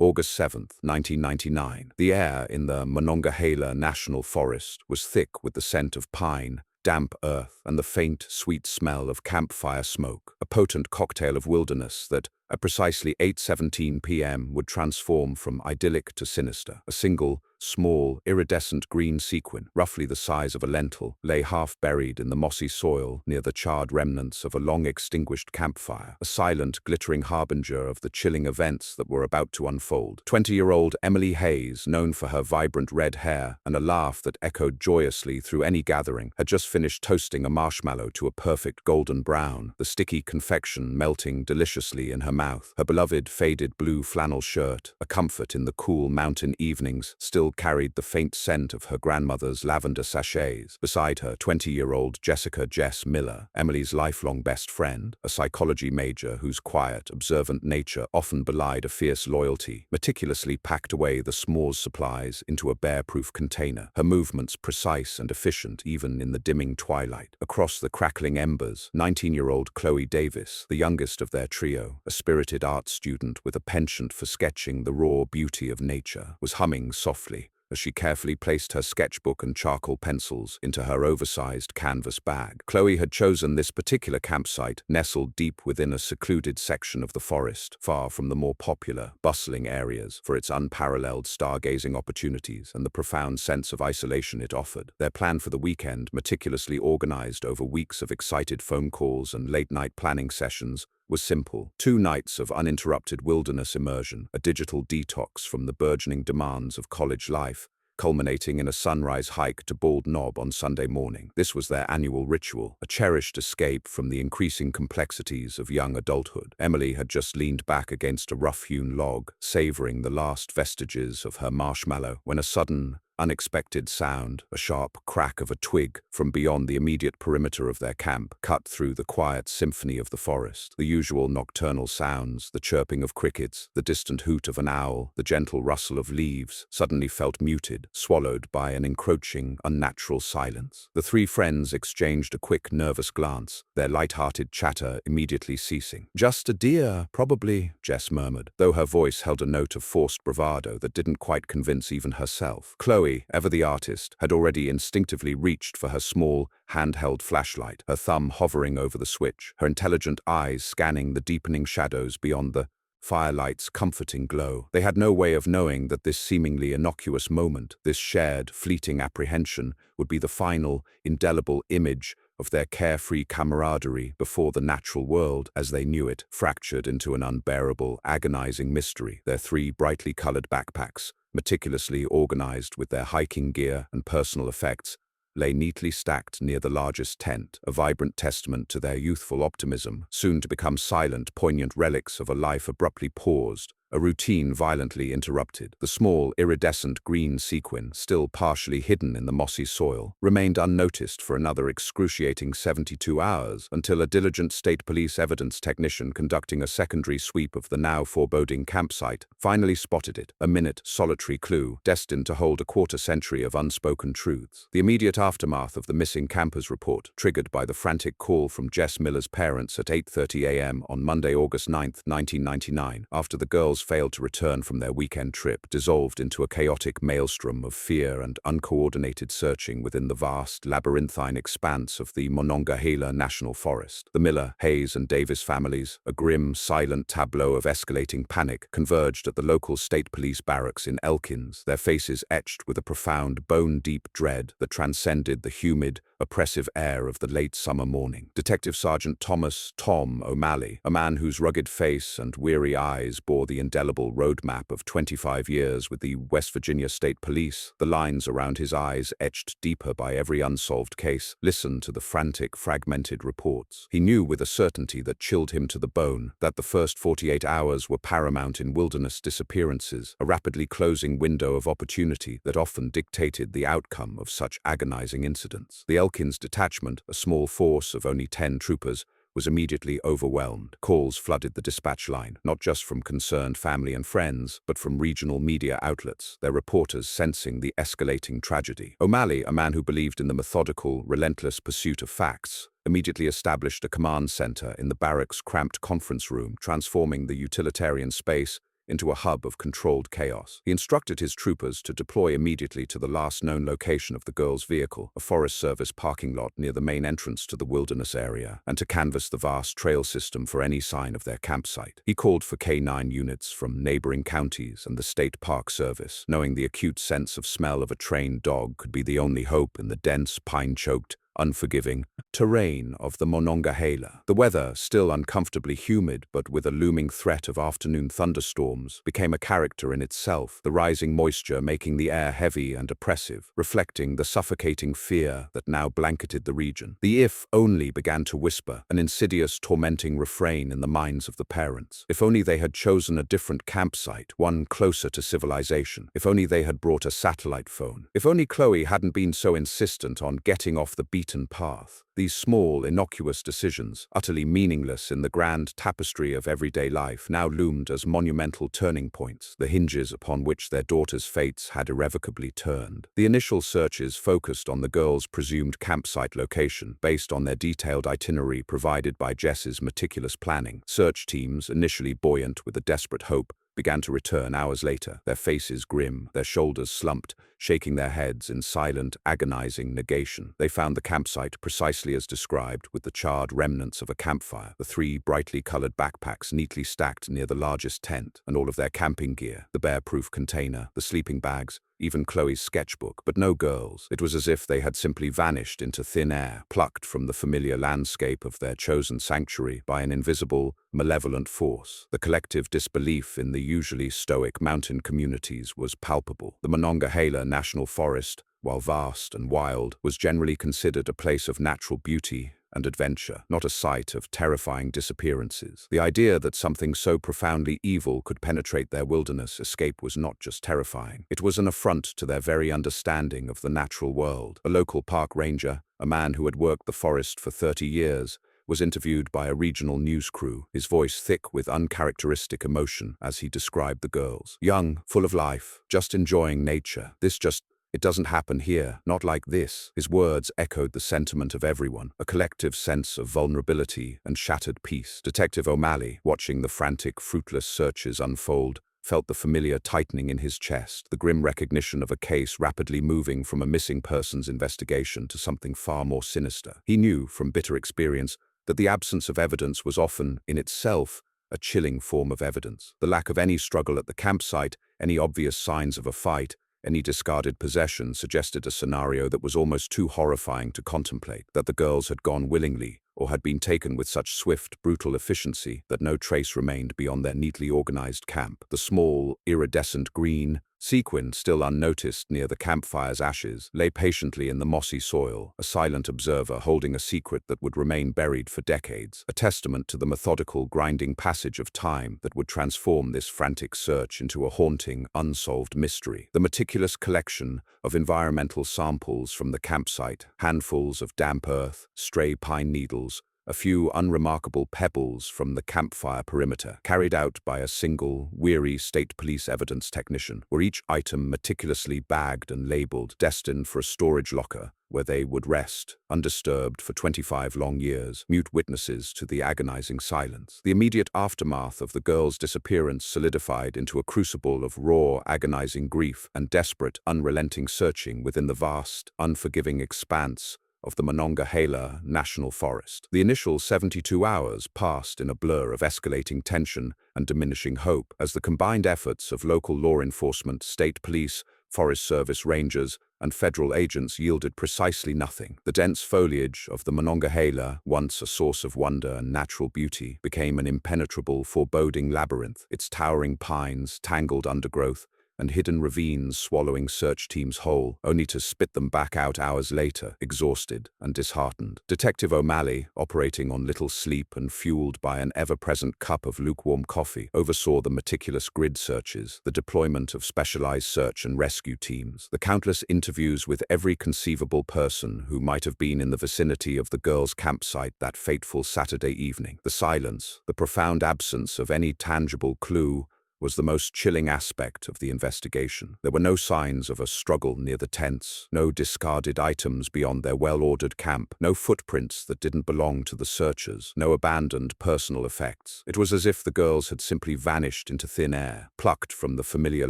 August 7, 1999. The air in the Monongahela National Forest was thick with the scent of pine, damp earth, and the faint, sweet smell of campfire smoke, a potent cocktail of wilderness that, at precisely 8:17 p.m., would transform from idyllic to sinister. A single, small, iridescent green sequin, roughly the size of a lentil, lay half buried in the mossy soil near the charred remnants of a long-extinguished campfire, a silent, glittering harbinger of the chilling events that were about to unfold. 20-year-old Emily Hayes, known for her vibrant red hair and a laugh that echoed joyously through any gathering, had just finished toasting a marshmallow to a perfect golden brown, the sticky confection melting deliciously in her mouth. Her beloved faded blue flannel shirt, a comfort in the cool mountain evenings, still carried the faint scent of her grandmother's lavender sachets. Beside her, 20-year-old Jess Miller, Emily's lifelong best friend, a psychology major whose quiet, observant nature often belied a fierce loyalty, meticulously packed away the s'mores supplies into a bear-proof container, her movements precise and efficient even in the dimming twilight. Across the crackling embers, 19-year-old Chloe Davis, the youngest of their trio, a spirited art student with a penchant for sketching the raw beauty of nature, was humming softly as she carefully placed her sketchbook and charcoal pencils into her oversized canvas bag. Chloe had chosen this particular campsite, nestled deep within a secluded section of the forest, far from the more popular, bustling areas, for its unparalleled stargazing opportunities and the profound sense of isolation it offered. Their plan for the weekend, meticulously organized over weeks of excited phone calls and late-night planning sessions, was simple. 2 nights of uninterrupted wilderness immersion, a digital detox from the burgeoning demands of college life, culminating in a sunrise hike to Bald Knob on Sunday morning. This was their annual ritual, a cherished escape from the increasing complexities of young adulthood. Emily had just leaned back against a rough-hewn log, savoring the last vestiges of her marshmallow, when a sudden, unexpected sound, a sharp crack of a twig from beyond the immediate perimeter of their camp, cut through the quiet symphony of the forest. The usual nocturnal sounds, the chirping of crickets, the distant hoot of an owl, the gentle rustle of leaves, suddenly felt muted, swallowed by an encroaching, unnatural silence. The 3 friends exchanged a quick, nervous glance, their light-hearted chatter immediately ceasing. "Just a deer, probably," Jess murmured, though her voice held a note of forced bravado that didn't quite convince even herself. Chloe, ever the artist, had already instinctively reached for her small, handheld flashlight, her thumb hovering over the switch, her intelligent eyes scanning the deepening shadows beyond the firelight's comforting glow. They had no way of knowing that this seemingly innocuous moment, this shared, fleeting apprehension, would be the final, indelible image of their carefree camaraderie before the natural world, as they knew it, fractured into an unbearable, agonizing mystery. Their 3 brightly colored backpacks, meticulously organized with their hiking gear and personal effects, lay neatly stacked near the largest tent, a vibrant testament to their youthful optimism, soon to become silent, poignant relics of a life abruptly paused, a routine violently interrupted. The small, iridescent green sequin, still partially hidden in the mossy soil, remained unnoticed for another excruciating 72 hours until a diligent state police evidence technician conducting a secondary sweep of the now foreboding campsite finally spotted it, a minute, solitary clue destined to hold a quarter-century of unspoken truths. The immediate aftermath of the missing campers report, triggered by the frantic call from Jess Miller's parents at 8:30 a.m. on Monday, August 9, 1999, after the girls failed to return from their weekend trip, dissolved into a chaotic maelstrom of fear and uncoordinated searching within the vast, labyrinthine expanse of the Monongahela National Forest. The Miller, Hayes, and Davis families, a grim, silent tableau of escalating panic, converged at the local state police barracks in Elkins, their faces etched with a profound, bone-deep dread that transcended the humid, oppressive air of the late summer morning. Detective Sergeant Tom O'Malley, a man whose rugged face and weary eyes bore the indelible roadmap of 25 years with the West Virginia State Police, the lines around his eyes etched deeper by every unsolved case, listened to the frantic, fragmented reports. He knew with a certainty that chilled him to the bone that the first 48 hours were paramount in wilderness disappearances, a rapidly closing window of opportunity that often dictated the outcome of such agonizing incidents. The Elkins detachment, a small force of only 10 troopers, was immediately overwhelmed. Calls flooded the dispatch line, not just from concerned family and friends, but from regional media outlets, their reporters sensing the escalating tragedy. O'Malley, a man who believed in the methodical, relentless pursuit of facts, immediately established a command center in the barracks' cramped conference room, transforming the utilitarian space into a hub of controlled chaos. He instructed his troopers to deploy immediately to the last known location of the girl's vehicle, a Forest Service parking lot near the main entrance to the wilderness area, and to canvass the vast trail system for any sign of their campsite. He called for K-9 units from neighboring counties and the State Park Service, knowing the acute sense of smell of a trained dog could be the only hope in the dense, pine-choked, unforgiving terrain of the Monongahela. The weather, still uncomfortably humid but with a looming threat of afternoon thunderstorms, became a character in itself, the rising moisture making the air heavy and oppressive, reflecting the suffocating fear that now blanketed the region. The "if only" began to whisper, an insidious, tormenting refrain in the minds of the parents. If only they had chosen a different campsite, one closer to civilization. If only they had brought a satellite phone. If only Chloe hadn't been so insistent on getting off the beaten path. These small, innocuous decisions, utterly meaningless in the grand tapestry of everyday life, now loomed as monumental turning points, the hinges upon which their daughters' fates had irrevocably turned. The initial searches focused on the girls' presumed campsite location, based on their detailed itinerary provided by Jess's meticulous planning. Search teams, initially buoyant with a desperate hope, began to return hours later, their faces grim, their shoulders slumped, shaking their heads in silent, agonizing negation. They found the campsite precisely as described, with the charred remnants of a campfire, the 3 brightly colored backpacks neatly stacked near the largest tent, and all of their camping gear, the bear-proof container, the sleeping bags, even Chloe's sketchbook, but no girls. It was as if they had simply vanished into thin air, plucked from the familiar landscape of their chosen sanctuary by an invisible, malevolent force. The collective disbelief in the usually stoic mountain communities was palpable. The Monongahela National Forest, while vast and wild, was generally considered a place of natural beauty and adventure, not a site of terrifying disappearances. The idea that something so profoundly evil could penetrate their wilderness escape was not just terrifying. It was an affront to their very understanding of the natural world. A local park ranger, a man who had worked the forest for 30 years, was interviewed by a regional news crew, his voice thick with uncharacteristic emotion as he described the girls. Young, full of life, just enjoying nature. It doesn't happen here, not like this. His words echoed the sentiment of everyone, a collective sense of vulnerability and shattered peace. Detective O'Malley, watching the frantic, fruitless searches unfold, felt the familiar tightening in his chest, the grim recognition of a case rapidly moving from a missing persons investigation to something far more sinister. He knew, from bitter experience, that the absence of evidence was often, in itself, a chilling form of evidence. The lack of any struggle at the campsite, any obvious signs of a fight, any discarded possession suggested a scenario that was almost too horrifying to contemplate, that the girls had gone willingly, or had been taken with such swift, brutal efficiency that no trace remained beyond their neatly organized camp. The small, iridescent green sequin, still unnoticed near the campfire's ashes, lay patiently in the mossy soil, a silent observer holding a secret that would remain buried for decades, a testament to the methodical, grinding passage of time that would transform this frantic search into a haunting, unsolved mystery. The meticulous collection of environmental samples from the campsite, handfuls of damp earth, stray pine needles, a few unremarkable pebbles from the campfire perimeter, carried out by a single, weary state police evidence technician, were each item meticulously bagged and labeled, destined for a storage locker where they would rest, undisturbed for 25 long years, mute witnesses to the agonizing silence. The immediate aftermath of the girl's disappearance solidified into a crucible of raw, agonizing grief and desperate, unrelenting searching within the vast, unforgiving expanse of the Monongahela National Forest. The initial 72 hours passed in a blur of escalating tension and diminishing hope as the combined efforts of local law enforcement, state police, Forest Service rangers, and federal agents yielded precisely nothing. The dense foliage of the Monongahela, once a source of wonder and natural beauty, became an impenetrable, foreboding labyrinth, its towering pines, tangled undergrowth, and hidden ravines swallowing search teams whole, only to spit them back out hours later, exhausted and disheartened. Detective O'Malley, operating on little sleep and fueled by an ever-present cup of lukewarm coffee, oversaw the meticulous grid searches, the deployment of specialized search and rescue teams, the countless interviews with every conceivable person who might have been in the vicinity of the girls' campsite that fateful Saturday evening. The silence, the profound absence of any tangible clue, was the most chilling aspect of the investigation. There were no signs of a struggle near the tents, no discarded items beyond their well-ordered camp, no footprints that didn't belong to the searchers, no abandoned personal effects. It was as if the girls had simply vanished into thin air, plucked from the familiar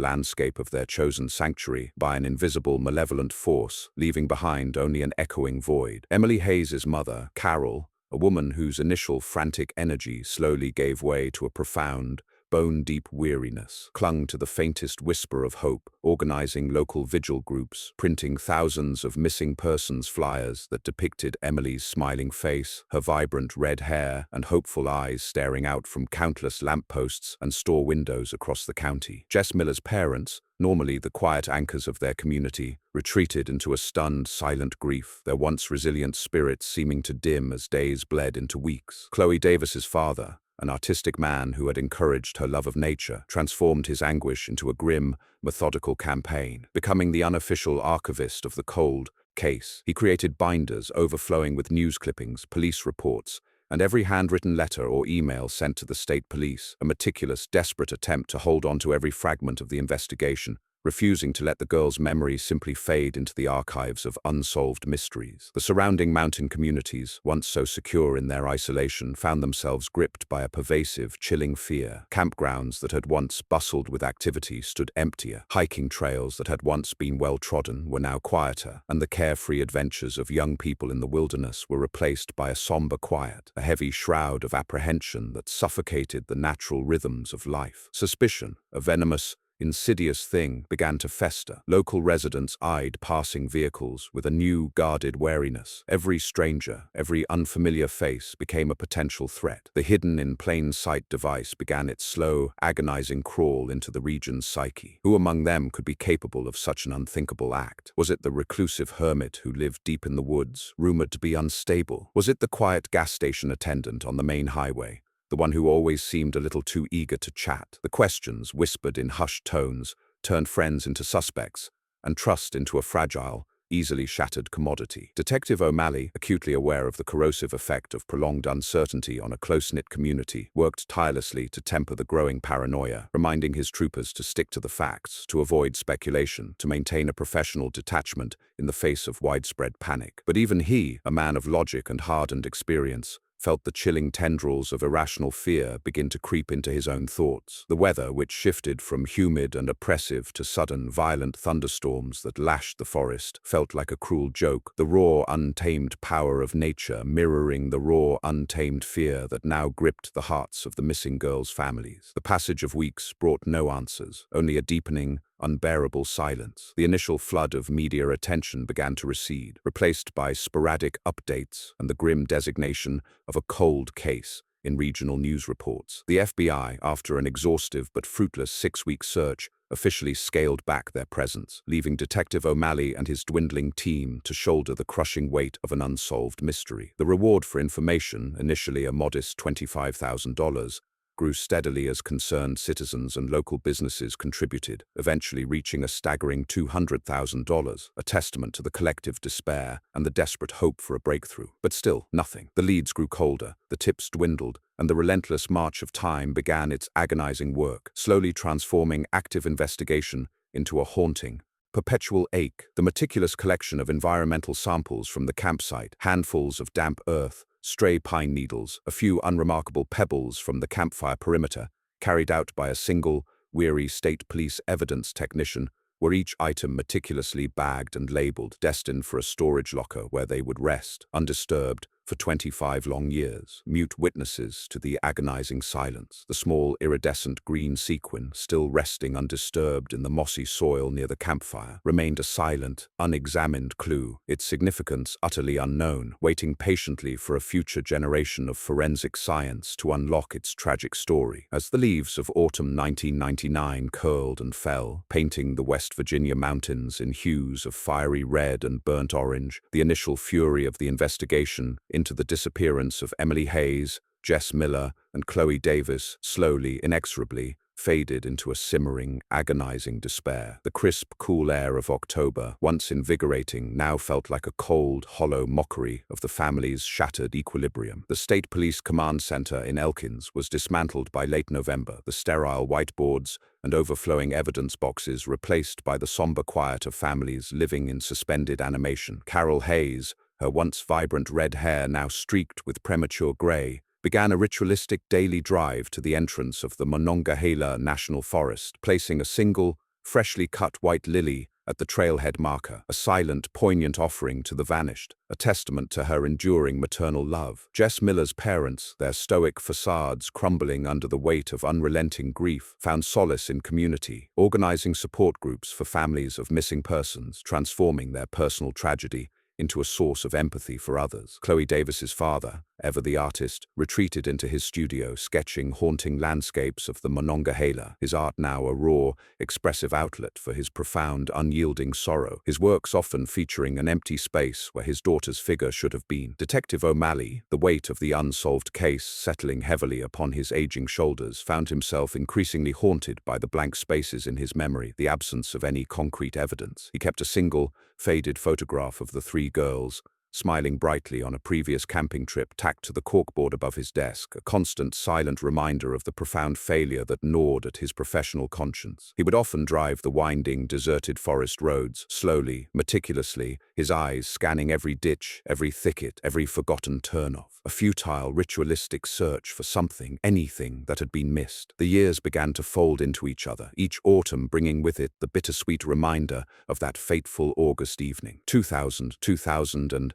landscape of their chosen sanctuary by an invisible, malevolent force, leaving behind only an echoing void. Emily Hayes's mother, Carol, a woman whose initial frantic energy slowly gave way to a profound, bone-deep weariness, clung to the faintest whisper of hope, organizing local vigil groups, printing thousands of missing persons flyers that depicted Emily's smiling face, her vibrant red hair, and hopeful eyes staring out from countless lampposts and store windows across the county. Jess Miller's parents, normally the quiet anchors of their community, retreated into a stunned, silent grief, their once resilient spirits seeming to dim as days bled into weeks. Chloe Davis's father, an artistic man who had encouraged her love of nature, transformed his anguish into a grim, methodical campaign. Becoming the unofficial archivist of the cold case, he created binders overflowing with news clippings, police reports, and every handwritten letter or email sent to the state police, a meticulous, desperate attempt to hold on to every fragment of the investigation, refusing to let the girls' memories simply fade into the archives of unsolved mysteries. The surrounding mountain communities, once so secure in their isolation, found themselves gripped by a pervasive, chilling fear. Campgrounds that had once bustled with activity stood emptier. Hiking trails that had once been well-trodden were now quieter, and the carefree adventures of young people in the wilderness were replaced by a somber quiet, a heavy shroud of apprehension that suffocated the natural rhythms of life. Suspicion, a venomous, insidious thing, began to fester. Local residents eyed passing vehicles with a new, guarded wariness. Every stranger, every unfamiliar face became a potential threat. The hidden-in-plain-sight device began its slow, agonizing crawl into the region's psyche. Who among them could be capable of such an unthinkable act? Was it the reclusive hermit who lived deep in the woods, rumored to be unstable? Was it the quiet gas station attendant on the main highway, the one who always seemed a little too eager to chat? The questions, whispered in hushed tones, turned friends into suspects, and trust into a fragile, easily shattered commodity. Detective O'Malley, acutely aware of the corrosive effect of prolonged uncertainty on a close-knit community, worked tirelessly to temper the growing paranoia, reminding his troopers to stick to the facts, to avoid speculation, to maintain a professional detachment in the face of widespread panic. But even he, a man of logic and hardened experience, felt the chilling tendrils of irrational fear begin to creep into his own thoughts. The weather, which shifted from humid and oppressive to sudden, violent thunderstorms that lashed the forest, felt like a cruel joke, the raw, untamed power of nature mirroring the raw, untamed fear that now gripped the hearts of the missing girls' families. The passage of weeks brought no answers, only a deepening, unbearable silence. The initial flood of media attention began to recede, replaced by sporadic updates and the grim designation of a cold case in regional news reports. The FBI, after an exhaustive but fruitless 6-week search, officially scaled back their presence, leaving Detective O'Malley and his dwindling team to shoulder the crushing weight of an unsolved mystery. The reward for information, initially a modest $25,000, grew steadily as concerned citizens and local businesses contributed, eventually reaching a staggering $200,000, a testament to the collective despair and the desperate hope for a breakthrough. But still, nothing. The leads grew colder, the tips dwindled, and the relentless march of time began its agonizing work, slowly transforming active investigation into a haunting, perpetual ache. The meticulous collection of environmental samples from the campsite, handfuls of damp earth, stray pine needles, a few unremarkable pebbles from the campfire perimeter, carried out by a single, weary state police evidence technician, were each item meticulously bagged and labeled, destined for a storage locker where they would rest, undisturbed, for 25 long years, mute witnesses to the agonizing silence. The small iridescent green sequin, still resting undisturbed in the mossy soil near the campfire, remained a silent, unexamined clue, its significance utterly unknown, waiting patiently for a future generation of forensic science to unlock its tragic story. As the leaves of autumn 1999 curled and fell, painting the West Virginia mountains in hues of fiery red and burnt orange, the initial fury of the investigation into the disappearance of Emily Hayes, Jess Miller, and Chloe Davis slowly, inexorably, faded into a simmering, agonizing despair. The crisp, cool air of October, once invigorating, now felt like a cold, hollow mockery of the family's shattered equilibrium. The State Police Command Center in Elkins was dismantled by late November, the sterile whiteboards and overflowing evidence boxes replaced by the somber quiet of families living in suspended animation. Carol Hayes, her once vibrant red hair now streaked with premature gray, began a ritualistic daily drive to the entrance of the Monongahela National Forest, placing a single, freshly cut white lily at the trailhead marker, a silent, poignant offering to the vanished, a testament to her enduring maternal love. Jess Miller's parents, their stoic facades crumbling under the weight of unrelenting grief, found solace in community, organizing support groups for families of missing persons, transforming their personal tragedy into a source of empathy for others. Chloe Davis's father, ever the artist, retreated into his studio, sketching haunting landscapes of the Monongahela, his art now a raw, expressive outlet for his profound, unyielding sorrow, his works often featuring an empty space where his daughter's figure should have been. Detective O'Malley, the weight of the unsolved case settling heavily upon his aging shoulders, found himself increasingly haunted by the blank spaces in his memory, the absence of any concrete evidence. He kept a single, faded photograph of the three girls, smiling brightly on a previous camping trip, tacked to the corkboard above his desk, a constant, silent reminder of the profound failure that gnawed at his professional conscience. He would often drive the winding, deserted forest roads, slowly, meticulously, his eyes scanning every ditch, every thicket, every forgotten turnoff, a futile, ritualistic search for something, anything that had been missed. The years began to fold into each other, each autumn bringing with it the bittersweet reminder of that fateful August evening. 2000, 2002.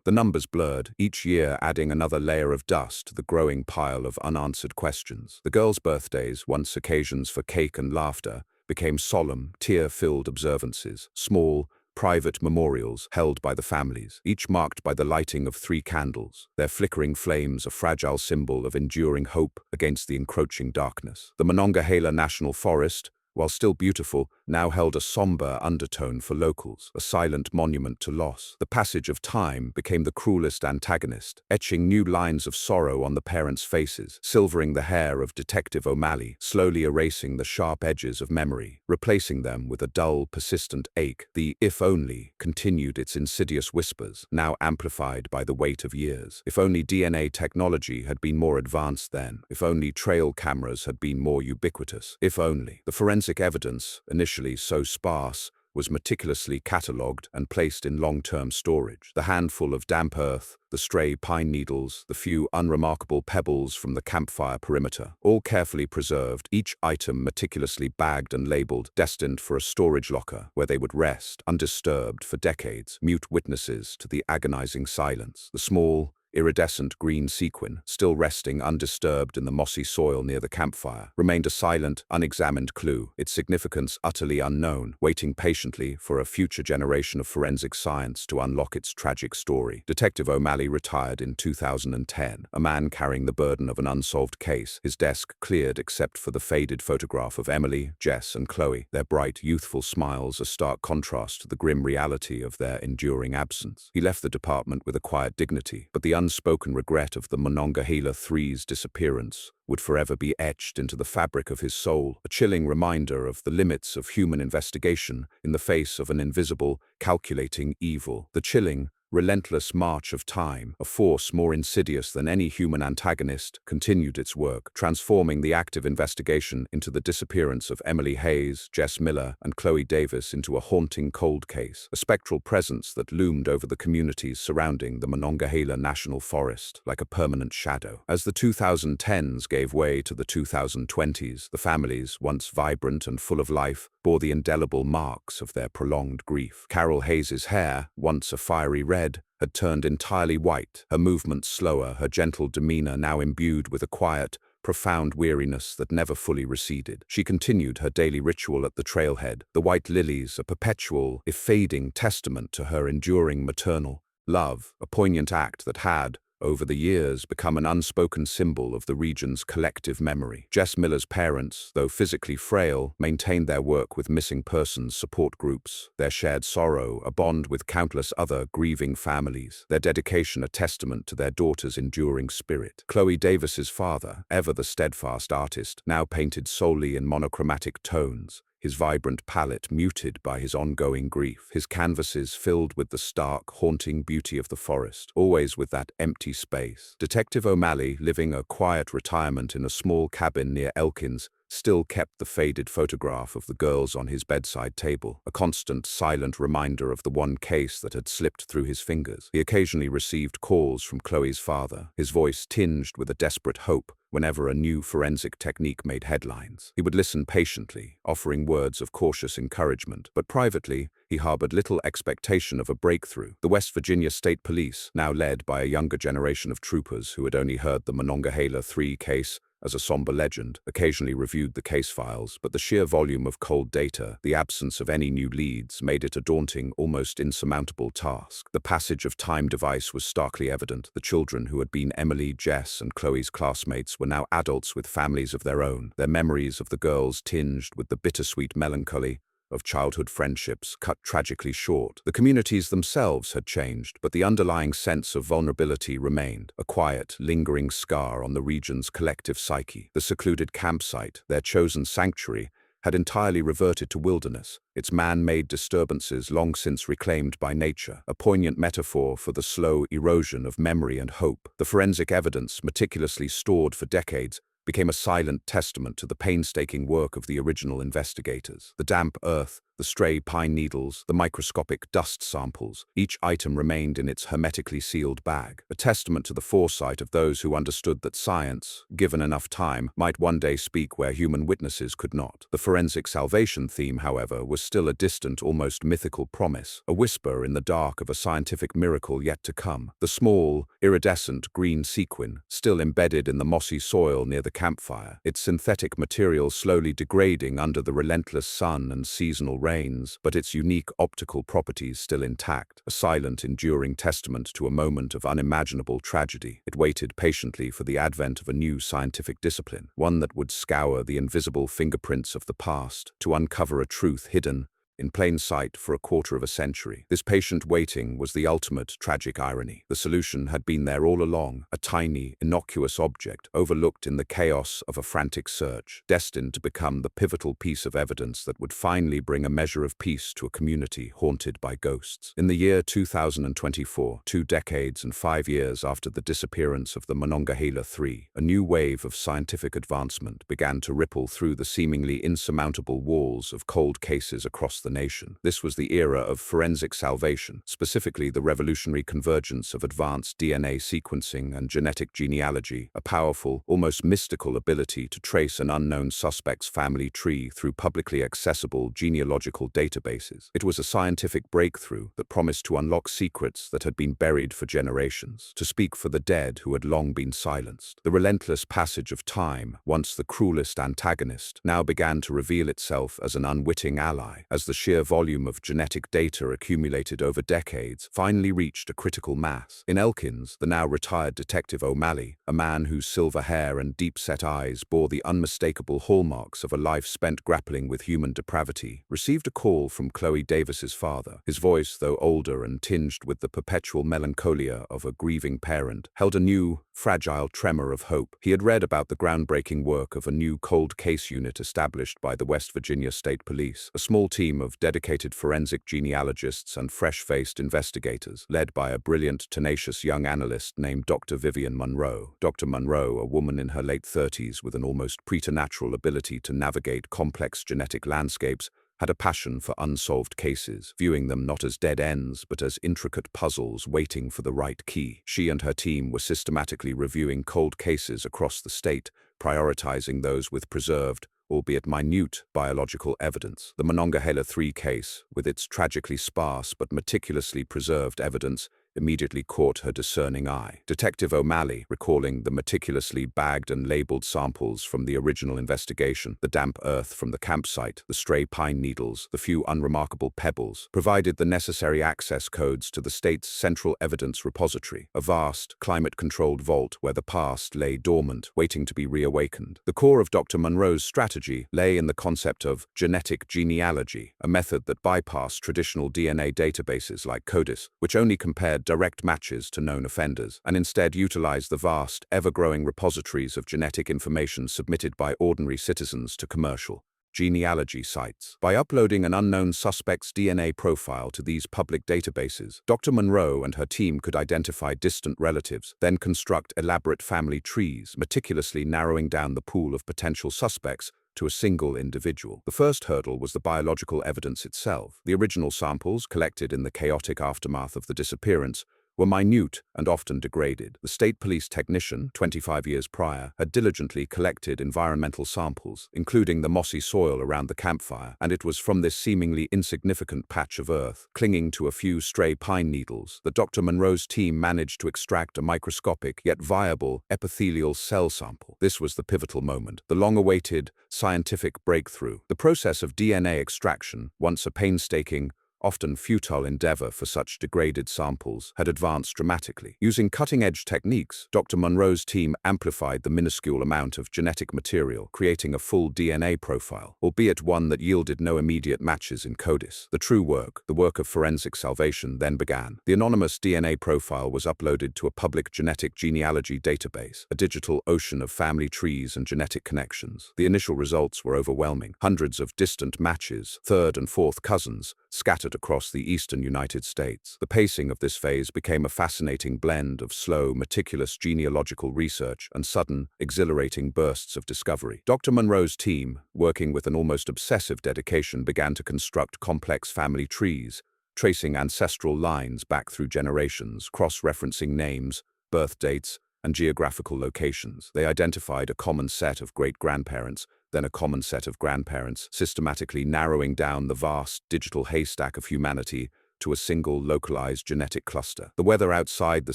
The numbers blurred, each year adding another layer of dust to the growing pile of unanswered questions. The girls' birthdays, once occasions for cake and laughter, became solemn, tear-filled observances, small, private memorials held by the families, each marked by the lighting of 3 candles, their flickering flames a fragile symbol of enduring hope against the encroaching darkness. The Monongahela National Forest, while still beautiful, now held a somber undertone for locals, a silent monument to loss. The passage of time became the cruelest antagonist, etching new lines of sorrow on the parents' faces, silvering the hair of Detective O'Malley, slowly erasing the sharp edges of memory, replacing them with a dull, persistent ache. The "if only" continued its insidious whispers, now amplified by the weight of years. If only DNA technology had been more advanced then. If only trail cameras had been more ubiquitous. If only. The forensic evidence, initially so sparse, was meticulously catalogued and placed in long-term storage. The handful of damp earth, the stray pine needles, the few unremarkable pebbles from the campfire perimeter, all carefully preserved, each item meticulously bagged and labeled, destined for a storage locker where they would rest, undisturbed for decades, mute witnesses to the agonizing silence. The small, iridescent green sequin, still resting undisturbed in the mossy soil near the campfire, remained a silent, unexamined clue, its significance utterly unknown, waiting patiently for a future generation of forensic science to unlock its tragic story. Detective O'Malley retired in 2010, a man carrying the burden of an unsolved case, his desk cleared except for the faded photograph of Emily, Jess, and Chloe, their bright, youthful smiles a stark contrast to the grim reality of their enduring absence. He left the department with a quiet dignity, but the unspoken regret of the Monongahela Three's disappearance would forever be etched into the fabric of his soul, a chilling reminder of the limits of human investigation in the face of an invisible, calculating evil. The chilling, relentless march of time, a force more insidious than any human antagonist, continued its work, transforming the active investigation into the disappearance of Emily Hayes, Jess Miller, and Chloe Davis into a haunting cold case, a spectral presence that loomed over the communities surrounding the Monongahela National Forest like a permanent shadow. As the 2010s gave way to the 2020s, the families, once vibrant and full of life, bore the indelible marks of their prolonged grief. Carol Hayes's hair, once a fiery red, had turned entirely white, her movements slower, her gentle demeanor now imbued with a quiet, profound weariness that never fully receded. She continued her daily ritual at the trailhead, the white lilies a perpetual, if fading, testament to her enduring maternal love, a poignant act that had, over the years, become an unspoken symbol of the region's collective memory. Jess Miller's parents, though physically frail, maintained their work with missing persons support groups, their shared sorrow a bond with countless other grieving families, their dedication a testament to their daughter's enduring spirit. Chloe Davis's father, ever the steadfast artist, now painted solely in monochromatic tones, his vibrant palette muted by his ongoing grief, his canvases filled with the stark, haunting beauty of the forest, always with that empty space. Detective O'Malley, living a quiet retirement in a small cabin near Elkins, still kept the faded photograph of the girls on his bedside table, a constant, silent reminder of the one case that had slipped through his fingers. He occasionally received calls from Chloe's father, his voice tinged with a desperate hope whenever a new forensic technique made headlines. He would listen patiently, offering words of cautious encouragement, but privately, he harbored little expectation of a breakthrough. The West Virginia State Police, now led by a younger generation of troopers who had only heard the Monongahela 3 case as a somber legend, occasionally reviewed the case files, but the sheer volume of cold data, the absence of any new leads, made it a daunting, almost insurmountable task. The passage of time device was starkly evident. The children who had been Emily, Jess, and Chloe's classmates were now adults with families of their own, their memories of the girls tinged with the bittersweet melancholy of childhood friendships cut tragically short. The communities themselves had changed, but the underlying sense of vulnerability remained, a quiet, lingering scar on the region's collective psyche. The secluded campsite, their chosen sanctuary, had entirely reverted to wilderness, its man-made disturbances long since reclaimed by nature, a poignant metaphor for the slow erosion of memory and hope. The forensic evidence, meticulously stored for decades, became a silent testament to the painstaking work of the original investigators. The damp earth, the stray pine needles, the microscopic dust samples, each item remained in its hermetically sealed bag, a testament to the foresight of those who understood that science, given enough time, might one day speak where human witnesses could not. The forensic salvation theme, however, was still a distant, almost mythical promise, a whisper in the dark of a scientific miracle yet to come. The small, iridescent green sequin, still embedded in the mossy soil near the campfire, its synthetic material slowly degrading under the relentless sun and seasonal rains, but its unique optical properties still intact, a silent, enduring testament to a moment of unimaginable tragedy. It waited patiently for the advent of a new scientific discipline, one that would scour the invisible fingerprints of the past to uncover a truth hidden in plain sight for a quarter of a century. This patient waiting was the ultimate tragic irony. The solution had been there all along, a tiny, innocuous object overlooked in the chaos of a frantic search, destined to become the pivotal piece of evidence that would finally bring a measure of peace to a community haunted by ghosts. In the year 2024, 2 decades and 5 years after the disappearance of the Monongahela 3, a new wave of scientific advancement began to ripple through the seemingly insurmountable walls of cold cases across the nation. This was the era of forensic salvation, specifically the revolutionary convergence of advanced DNA sequencing and genetic genealogy, a powerful, almost mystical ability to trace an unknown suspect's family tree through publicly accessible genealogical databases. It was a scientific breakthrough that promised to unlock secrets that had been buried for generations, to speak for the dead who had long been silenced. The relentless passage of time, once the cruelest antagonist, now began to reveal itself as an unwitting ally, as the sheer volume of genetic data accumulated over decades finally reached a critical mass. In Elkins, the now retired Detective O'Malley, a man whose silver hair and deep-set eyes bore the unmistakable hallmarks of a life spent grappling with human depravity, received a call from Chloe Davis's father. His voice, though older and tinged with the perpetual melancholia of a grieving parent, held a new, fragile tremor of hope. He had read about the groundbreaking work of a new cold case unit established by the West Virginia State Police, a small team of dedicated forensic genealogists and fresh-faced investigators, led by a brilliant, tenacious young analyst named Dr. Vivian Monroe. Dr. Monroe, a woman in her late 30s with an almost preternatural ability to navigate complex genetic landscapes, had a passion for unsolved cases, viewing them not as dead ends but as intricate puzzles waiting for the right key. She and her team were systematically reviewing cold cases across the state, prioritizing those with preserved, albeit minute, biological evidence. The Monongahela 3 case, with its tragically sparse but meticulously preserved evidence, immediately caught her discerning eye. Detective O'Malley, recalling the meticulously bagged and labeled samples from the original investigation, the damp earth from the campsite, the stray pine needles, the few unremarkable pebbles, provided the necessary access codes to the state's Central Evidence Repository, a vast, climate-controlled vault where the past lay dormant, waiting to be reawakened. The core of Dr. Monroe's strategy lay in the concept of genetic genealogy, a method that bypassed traditional DNA databases like CODIS, which only compared direct matches to known offenders, and instead utilized the vast, ever-growing repositories of genetic information submitted by ordinary citizens to commercial genealogy sites. By uploading an unknown suspect's DNA profile to these public databases, Dr. Monroe and her team could identify distant relatives, then construct elaborate family trees, meticulously narrowing down the pool of potential suspects to a single individual. The first hurdle was the biological evidence itself. The original samples, collected in the chaotic aftermath of the disappearance, were minute and often degraded. The state police technician, 25 years prior, had diligently collected environmental samples, including the mossy soil around the campfire, and it was from this seemingly insignificant patch of earth, clinging to a few stray pine needles, that Dr. Monroe's team managed to extract a microscopic yet viable epithelial cell sample. This was the pivotal moment, the long-awaited scientific breakthrough. The process of DNA extraction, once a painstaking, often futile endeavor for such degraded samples, had advanced dramatically. Using cutting-edge techniques, Dr. Monroe's team amplified the minuscule amount of genetic material, creating a full DNA profile, albeit one that yielded no immediate matches in CODIS. The true work, the work of forensic salvation, then began. The anonymous DNA profile was uploaded to a public genetic genealogy database, a digital ocean of family trees and genetic connections. The initial results were overwhelming. Hundreds of distant matches, third and fourth cousins, scattered across the eastern United States. The pacing of this phase became a fascinating blend of slow, meticulous genealogical research and sudden, exhilarating bursts of discovery. Dr. Monroe's team, working with an almost obsessive dedication, began to construct complex family trees, tracing ancestral lines back through generations, cross-referencing names, birth dates, and geographical locations. They identified a common set of great-grandparents, then a common set of grandparents, systematically narrowing down the vast digital haystack of humanity to a single localized genetic cluster. The weather outside the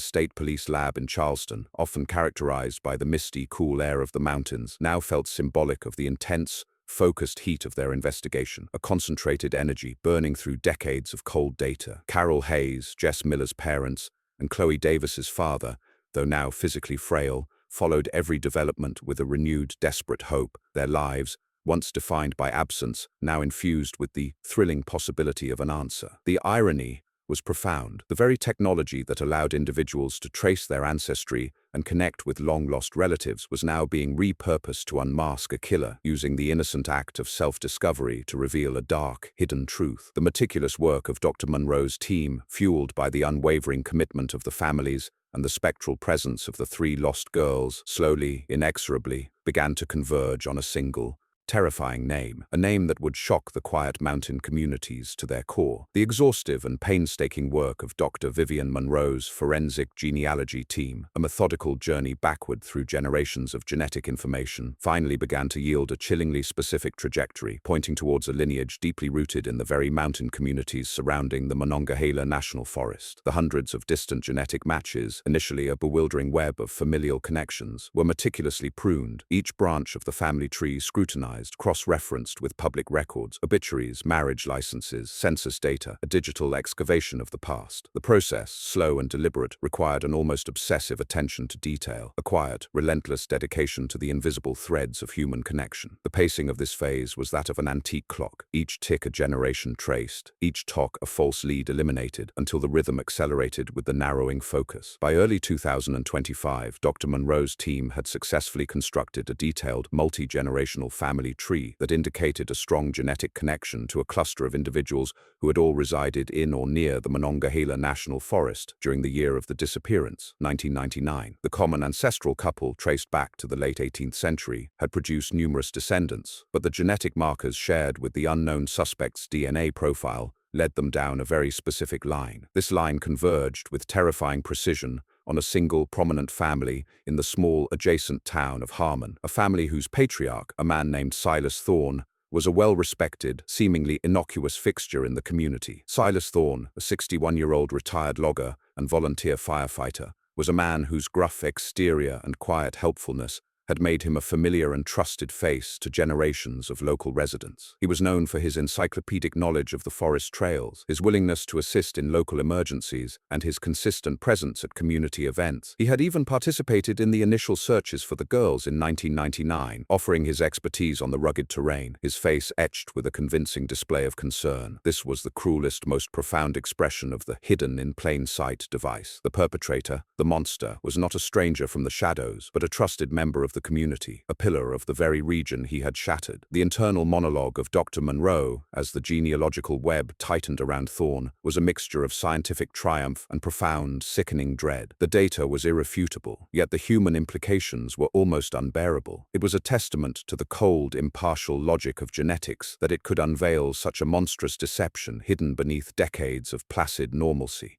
state police lab in Charleston, often characterized by the misty, cool air of the mountains, now felt symbolic of the intense, focused heat of their investigation, a concentrated energy burning through decades of cold data. Carol Hayes, Jess Miller's parents, and Chloe Davis's father, though now physically frail, followed every development with a renewed, desperate hope, their lives, once defined by absence, now infused with the thrilling possibility of an answer. The irony was profound. The very technology that allowed individuals to trace their ancestry and connect with long-lost relatives was now being repurposed to unmask a killer, using the innocent act of self-discovery to reveal a dark, hidden truth. The meticulous work of Dr. Monroe's team, fueled by the unwavering commitment of the families and the spectral presence of the three lost girls, slowly, inexorably, began to converge on a single, terrifying name, a name that would shock the quiet mountain communities to their core. The exhaustive and painstaking work of Dr. Vivian Monroe's forensic genealogy team, a methodical journey backward through generations of genetic information, finally began to yield a chillingly specific trajectory, pointing towards a lineage deeply rooted in the very mountain communities surrounding the Monongahela National Forest. The hundreds of distant genetic matches, initially a bewildering web of familial connections, were meticulously pruned, each branch of the family tree scrutinized, cross-referenced with public records, obituaries, marriage licenses, census data, a digital excavation of the past. The process, slow and deliberate, required an almost obsessive attention to detail, a quiet, relentless dedication to the invisible threads of human connection. The pacing of this phase was that of an antique clock, each tick a generation traced, each tock a false lead eliminated, until the rhythm accelerated with the narrowing focus. By early 2025, Dr. Monroe's team had successfully constructed a detailed, multi-generational family tree that indicated a strong genetic connection to a cluster of individuals who had all resided in or near the Monongahela National Forest during the year of the disappearance, 1999. The common ancestral couple, traced back to the late 18th century, had produced numerous descendants, but the genetic markers shared with the unknown suspect's DNA profile led them down a very specific line. This line converged with terrifying precision on a single prominent family in the small adjacent town of Harmon, a family whose patriarch, a man named Silas Thorne, was a well-respected, seemingly innocuous fixture in the community. Silas Thorne, a 61-year-old retired logger and volunteer firefighter, was a man whose gruff exterior and quiet helpfulness had made him a familiar and trusted face to generations of local residents. He was known for his encyclopedic knowledge of the forest trails, his willingness to assist in local emergencies, and his consistent presence at community events. He had even participated in the initial searches for the girls in 1999, offering his expertise on the rugged terrain, his face etched with a convincing display of concern. This was the cruelest, most profound expression of the hidden in plain sight device. The perpetrator, the monster, was not a stranger from the shadows, but a trusted member of the community, a pillar of the very region he had shattered. The internal monologue of Dr. Monroe, as the genealogical web tightened around Thorne, was a mixture of scientific triumph and profound, sickening dread. The data was irrefutable, yet the human implications were almost unbearable. It was a testament to the cold, impartial logic of genetics that it could unveil such a monstrous deception hidden beneath decades of placid normalcy.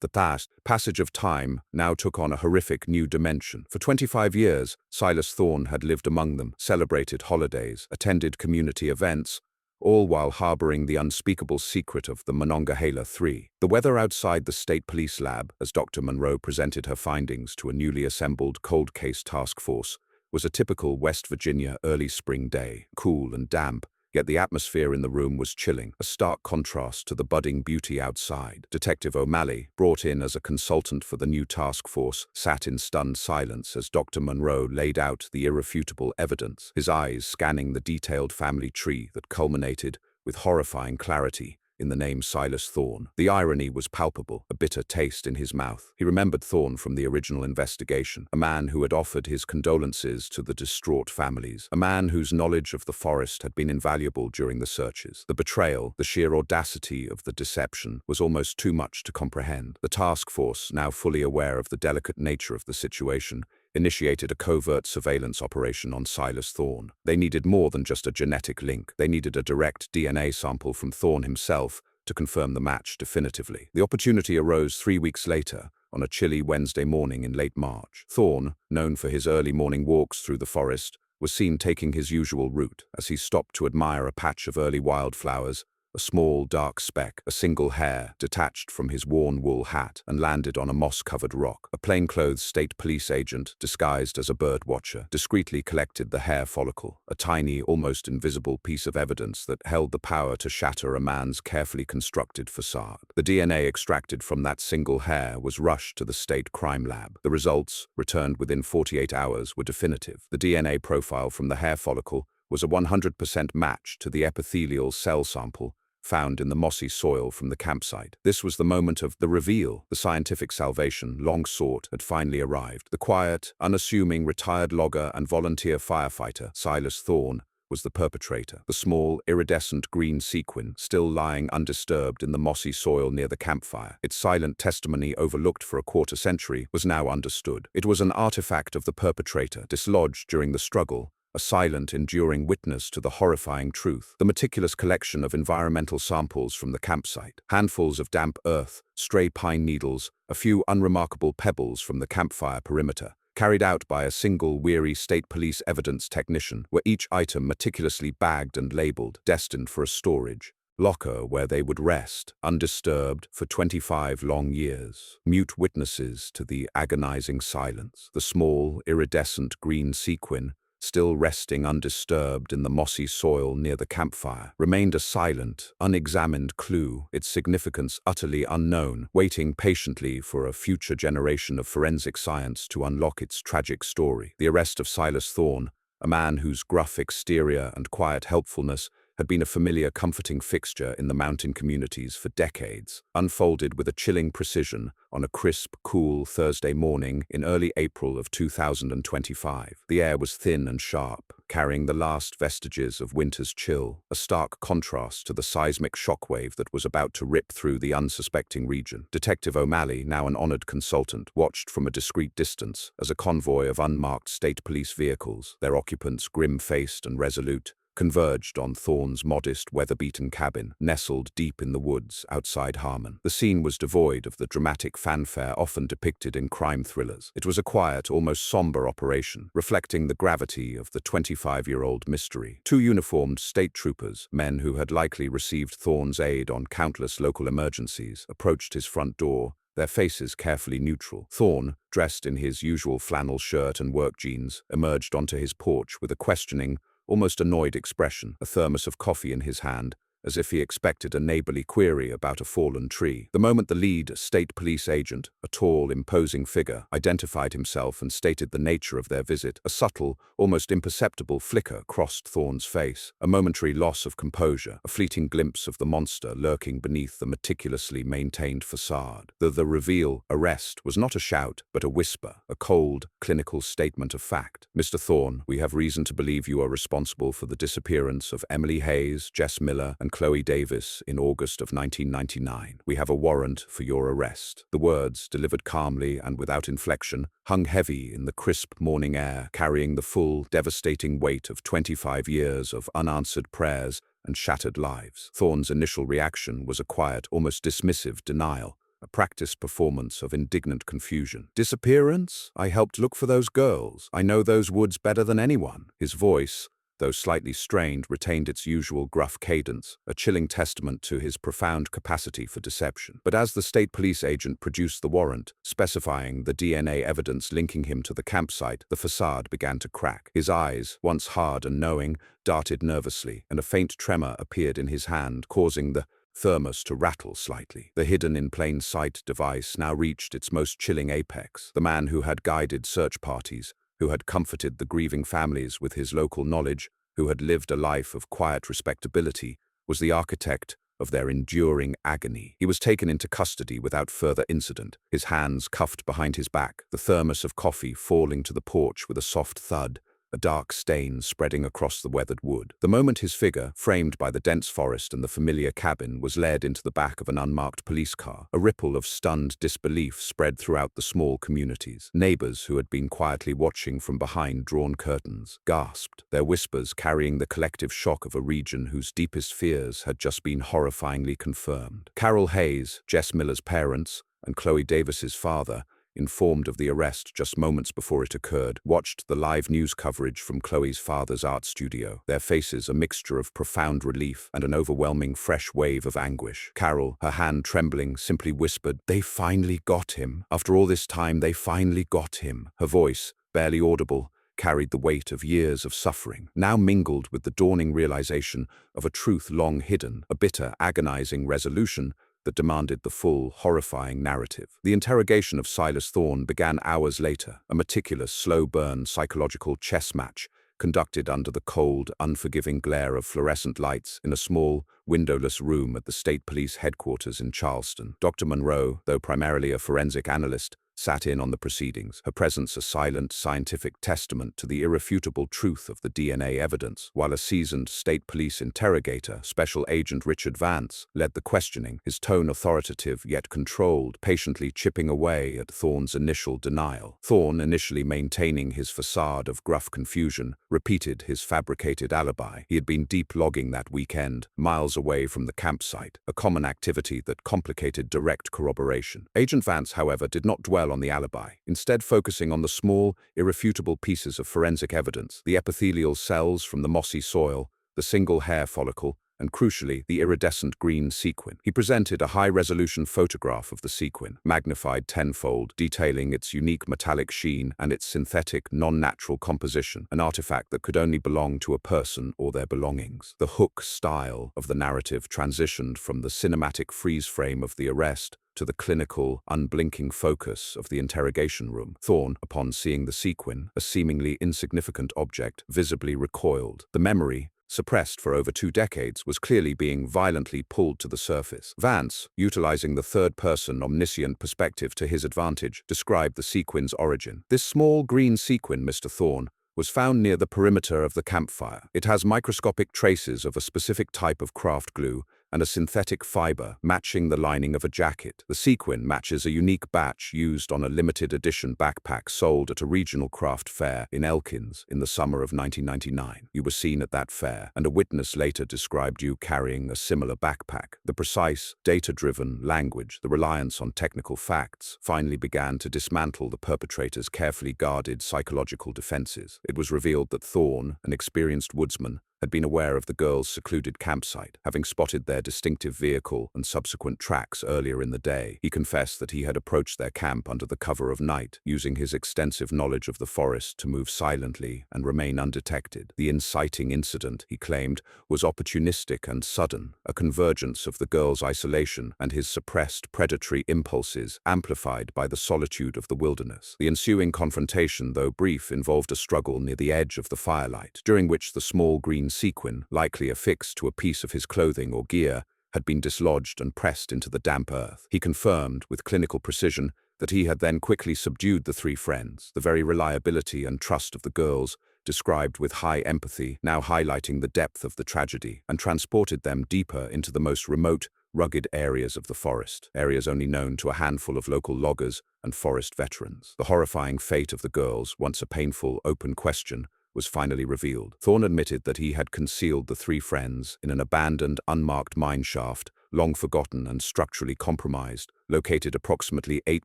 The passage of time now took on a horrific new dimension. For 25 years, Silas Thorne had lived among them, celebrated holidays, attended community events, all while harboring the unspeakable secret of the Monongahela 3. The weather outside the state police lab, as Dr. Monroe presented her findings to a newly assembled cold case task force, was a typical West Virginia early spring day, cool and damp. Yet the atmosphere in the room was chilling, a stark contrast to the budding beauty outside. Detective O'Malley, brought in as a consultant for the new task force, sat in stunned silence as Dr. Monroe laid out the irrefutable evidence, his eyes scanning the detailed family tree that culminated, with horrifying clarity, in the name Silas Thorne. The irony was palpable, a bitter taste in his mouth. He remembered Thorne from the original investigation, a man who had offered his condolences to the distraught families, a man whose knowledge of the forest had been invaluable during the searches. The betrayal, the sheer audacity of the deception, was almost too much to comprehend. The task force, now fully aware of the delicate nature of the situation, initiated a covert surveillance operation on Silas Thorne. They needed more than just a genetic link. They needed a direct DNA sample from Thorne himself to confirm the match definitively. The opportunity arose 3 weeks later, on a chilly Wednesday morning in late March. Thorne, known for his early morning walks through the forest, was seen taking his usual route. As he stopped to admire a patch of early wildflowers, a small, dark speck, a single hair, detached from his worn wool hat and landed on a moss-covered rock. A plainclothes state police agent, disguised as a bird watcher, discreetly collected the hair follicle, a tiny, almost invisible piece of evidence that held the power to shatter a man's carefully constructed facade. The DNA extracted from that single hair was rushed to the state crime lab. The results, returned within 48 hours, were definitive. The DNA profile from the hair follicle was a 100% match to the epithelial cell sample found in the mossy soil from the campsite. This was the moment of the reveal. The scientific salvation, long sought, had finally arrived. The quiet, unassuming retired logger and volunteer firefighter, Silas Thorne, was the perpetrator. The small, iridescent green sequin, still lying undisturbed in the mossy soil near the campfire, its silent testimony overlooked for a quarter century, was now understood. It was an artifact of the perpetrator, dislodged during the struggle, a silent, enduring witness to the horrifying truth. The meticulous collection of environmental samples from the campsite, handfuls of damp earth, stray pine needles, a few unremarkable pebbles from the campfire perimeter, carried out by a single weary state police evidence technician, were each item meticulously bagged and labeled, destined for a storage locker where they would rest, undisturbed, for 25 long years. Mute witnesses to the agonizing silence. The small, iridescent green sequin, still resting undisturbed in the mossy soil near the campfire, remained a silent, unexamined clue, its significance utterly unknown, waiting patiently for a future generation of forensic science to unlock its tragic story. The arrest of Silas Thorne, a man whose gruff exterior and quiet helpfulness had been a familiar, comforting fixture in the mountain communities for decades, unfolded with a chilling precision on a crisp, cool Thursday morning in early April of 2025. The air was thin and sharp, carrying the last vestiges of winter's chill, a stark contrast to the seismic shockwave that was about to rip through the unsuspecting region. Detective O'Malley, now an honored consultant, watched from a discreet distance as a convoy of unmarked state police vehicles, their occupants grim-faced and resolute, converged on Thorne's modest, weather-beaten cabin, nestled deep in the woods outside Harmon. The scene was devoid of the dramatic fanfare often depicted in crime thrillers. It was a quiet, almost somber operation, reflecting the gravity of the 25-year-old mystery. Two uniformed state troopers, men who had likely received Thorne's aid on countless local emergencies, approached his front door, their faces carefully neutral. Thorne, dressed in his usual flannel shirt and work jeans, emerged onto his porch with a questioning, almost annoyed expression, a thermos of coffee in his hand, as if he expected a neighborly query about a fallen tree. The moment the lead state police agent, a tall, imposing figure, identified himself and stated the nature of their visit, a subtle, almost imperceptible flicker crossed Thorne's face, a momentary loss of composure, a fleeting glimpse of the monster lurking beneath the meticulously maintained facade. The reveal, arrest, was not a shout, but a whisper, a cold, clinical statement of fact. "Mr. Thorne, we have reason to believe you are responsible for the disappearance of Emily Hayes, Jess Miller, and Chloe Davis in August of 1999. We have a warrant for your arrest." The words, delivered calmly and without inflection, hung heavy in the crisp morning air, carrying the full, devastating weight of 25 years of unanswered prayers and shattered lives. Thorne's initial reaction was a quiet, almost dismissive denial, a practiced performance of indignant confusion. "Disappearance? I helped look for those girls. I know those woods better than anyone." His voice, though slightly strained, retained its usual gruff cadence, a chilling testament to his profound capacity for deception. But as the state police agent produced the warrant, specifying the DNA evidence linking him to the campsite, the facade began to crack. His eyes, once hard and knowing, darted nervously, and a faint tremor appeared in his hand, causing the thermos to rattle slightly. The hidden-in-plain-sight device now reached its most chilling apex. The man who had guided search parties, who had comforted the grieving families with his local knowledge, who had lived a life of quiet respectability, was the architect of their enduring agony. He was taken into custody without further incident, his hands cuffed behind his back, the thermos of coffee falling to the porch with a soft thud, a dark stain spreading across the weathered wood. The moment his figure, framed by the dense forest and the familiar cabin, was led into the back of an unmarked police car, a ripple of stunned disbelief spread throughout the small communities. Neighbors who had been quietly watching from behind drawn curtains gasped, their whispers carrying the collective shock of a region whose deepest fears had just been horrifyingly confirmed. Carol Hayes, Jess Miller's parents, and Chloe Davis's father, informed of the arrest just moments before it occurred, watched the live news coverage from Chloe's father's art studio, their faces a mixture of profound relief and an overwhelming fresh wave of anguish. Carol, her hand trembling, simply whispered, "They finally got him. After all this time, they finally got him." Her voice, barely audible, carried the weight of years of suffering, now mingled with the dawning realization of a truth long hidden, a bitter, agonizing resolution that demanded the full, horrifying narrative. The interrogation of Silas Thorne began hours later, a meticulous, slow-burn psychological chess match conducted under the cold, unforgiving glare of fluorescent lights in a small, windowless room at the state police headquarters in Charleston. Dr. Monroe, though primarily a forensic analyst, sat in on the proceedings, her presence a silent, scientific testament to the irrefutable truth of the DNA evidence, while a seasoned state police interrogator, Special Agent Richard Vance, led the questioning, his tone authoritative yet controlled, patiently chipping away at Thorne's initial denial. Thorne, initially maintaining his facade of gruff confusion, repeated his fabricated alibi. He had been deep logging that weekend, miles away from the campsite, a common activity that complicated direct corroboration. Agent Vance, however, did not dwell on the alibi, instead focusing on the small, irrefutable pieces of forensic evidence, the epithelial cells from the mossy soil, the single hair follicle, and crucially, the iridescent green sequin. He presented a high-resolution photograph of the sequin, magnified tenfold, detailing its unique metallic sheen and its synthetic, non-natural composition, an artifact that could only belong to a person or their belongings. The hook style of the narrative transitioned from the cinematic freeze frame of the arrest to the clinical, unblinking focus of the interrogation room. Thorne, upon seeing the sequin, a seemingly insignificant object, visibly recoiled. The memory, suppressed for over 2 decades, was clearly being violently pulled to the surface. Vance, utilizing the third-person omniscient perspective to his advantage, described the sequin's origin. "This small green sequin, Mr. Thorne, was found near the perimeter of the campfire. It has microscopic traces of a specific type of craft glue and a synthetic fiber matching the lining of a jacket. The sequin matches a unique batch used on a limited edition backpack sold at a regional craft fair in Elkins in the summer of 1999. You were seen at that fair, and a witness later described you carrying a similar backpack. The precise, data-driven language, the reliance on technical facts, finally began to dismantle the perpetrator's carefully guarded psychological defenses. It was revealed that Thorne, an experienced woodsman, had been aware of the girls' secluded campsite, having spotted their distinctive vehicle and subsequent tracks earlier in the day. He confessed that he had approached their camp under the cover of night, using his extensive knowledge of the forest to move silently and remain undetected. The inciting incident, he claimed, was opportunistic and sudden, a convergence of the girls' isolation and his suppressed predatory impulses, amplified by the solitude of the wilderness. The ensuing confrontation, though brief, involved a struggle near the edge of the firelight, during which the small green sequin, likely affixed to a piece of his clothing or gear, had been dislodged and pressed into the damp earth. He confirmed, with clinical precision, that he had then quickly subdued the three friends, the very reliability and trust of the girls, described with high empathy, now highlighting the depth of the tragedy, and transported them deeper into the most remote, rugged areas of the forest, areas only known to a handful of local loggers and forest veterans. The horrifying fate of the girls, once a painful, open question, was finally revealed. Thorne admitted that he had concealed the three friends in an abandoned, unmarked mine shaft, long forgotten and structurally compromised, located approximately 8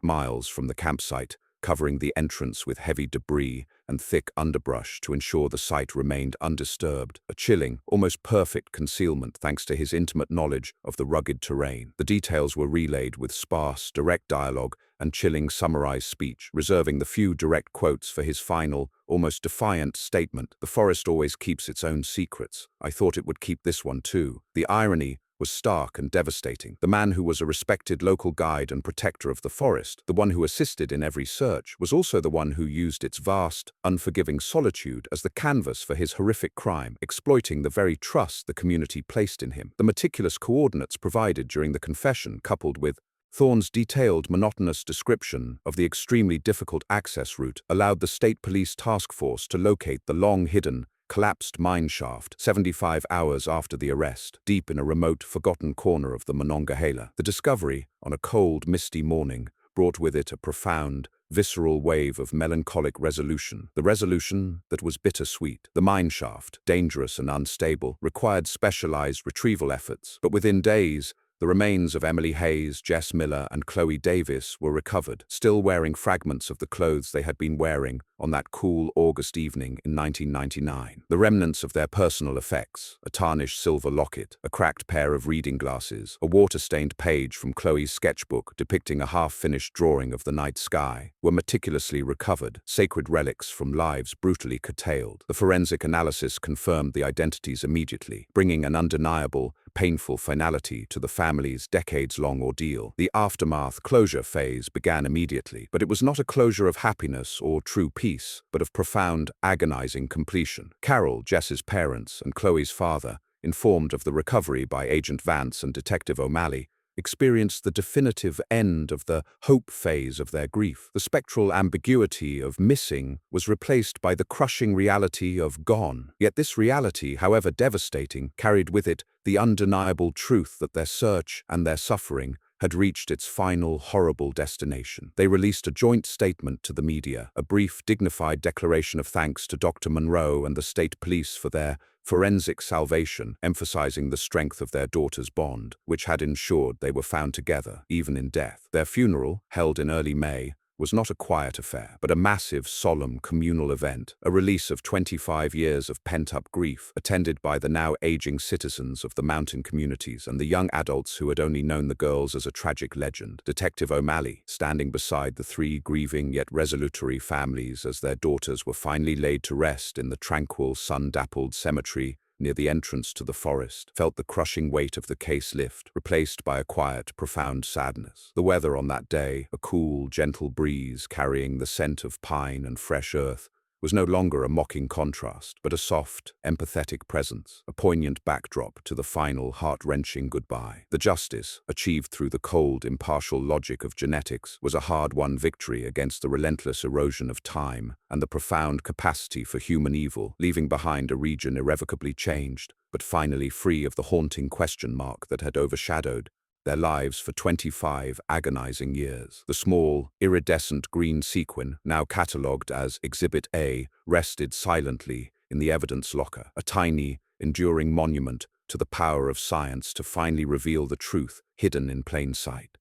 miles from the campsite, covering the entrance with heavy debris and thick underbrush to ensure the site remained undisturbed, a chilling, almost perfect concealment thanks to his intimate knowledge of the rugged terrain. The details were relayed with sparse, direct dialogue and chilling summarized speech, reserving the few direct quotes for his final, almost defiant statement. "The forest always keeps its own secrets. I thought it would keep this one too." The irony was stark and devastating. The man who was a respected local guide and protector of the forest, the one who assisted in every search, was also the one who used its vast, unforgiving solitude as the canvas for his horrific crime, exploiting the very trust the community placed in him. The meticulous coordinates provided during the confession, coupled with Thorne's detailed, monotonous description of the extremely difficult access route, allowed the state police task force to locate the long-hidden, collapsed mine shaft 75 hours after the arrest, deep in a remote, forgotten corner of the Monongahela. The discovery, on a cold, misty morning, brought with it a profound, visceral wave of melancholic resolution, the resolution that was bittersweet. The mine shaft, dangerous and unstable, required specialized retrieval efforts, but within days, the remains of Emily Hayes, Jess Miller, and Chloe Davis were recovered, still wearing fragments of the clothes they had been wearing on that cool August evening in 1999. The remnants of their personal effects, a tarnished silver locket, a cracked pair of reading glasses, a water-stained page from Chloe's sketchbook depicting a half-finished drawing of the night sky, were meticulously recovered, sacred relics from lives brutally curtailed. The forensic analysis confirmed the identities immediately, bringing an undeniable, painful finality to the family's decades-long ordeal. The aftermath closure phase began immediately, but it was not a closure of happiness or true peace, but of profound, agonizing completion. Carol, Jess's parents, and Chloe's father, informed of the recovery by Agent Vance and Detective O'Malley, experienced the definitive end of the hope phase of their grief. The spectral ambiguity of missing was replaced by the crushing reality of gone. Yet this reality, however devastating, carried with it the undeniable truth that their search and their suffering had reached its final horrible destination. They released a joint statement to the media, a brief, dignified declaration of thanks to Dr. Monroe and the state police for their forensic salvation, emphasizing the strength of their daughter's bond, which had ensured they were found together, even in death. Their funeral, held in early May, was not a quiet affair, but a massive, solemn, communal event, a release of 25 years of pent-up grief, attended by the now aging citizens of the mountain communities and the young adults who had only known the girls as a tragic legend. Detective O'Malley, standing beside the three grieving yet resolutary families as their daughters were finally laid to rest in the tranquil, sun-dappled cemetery near the entrance to the forest, felt the crushing weight of the case lift, replaced by a quiet, profound sadness. The weather on that day, a cool, gentle breeze carrying the scent of pine and fresh earth, was no longer a mocking contrast, but a soft, empathetic presence, a poignant backdrop to the final, heart-wrenching goodbye. The justice, achieved through the cold, impartial logic of genetics, was a hard-won victory against the relentless erosion of time and the profound capacity for human evil, leaving behind a region irrevocably changed, but finally free of the haunting question mark that had overshadowed their lives for 25 agonizing years. The small, iridescent green sequin, now catalogued as Exhibit A, rested silently in the evidence locker, a tiny, enduring monument to the power of science to finally reveal the truth hidden in plain sight.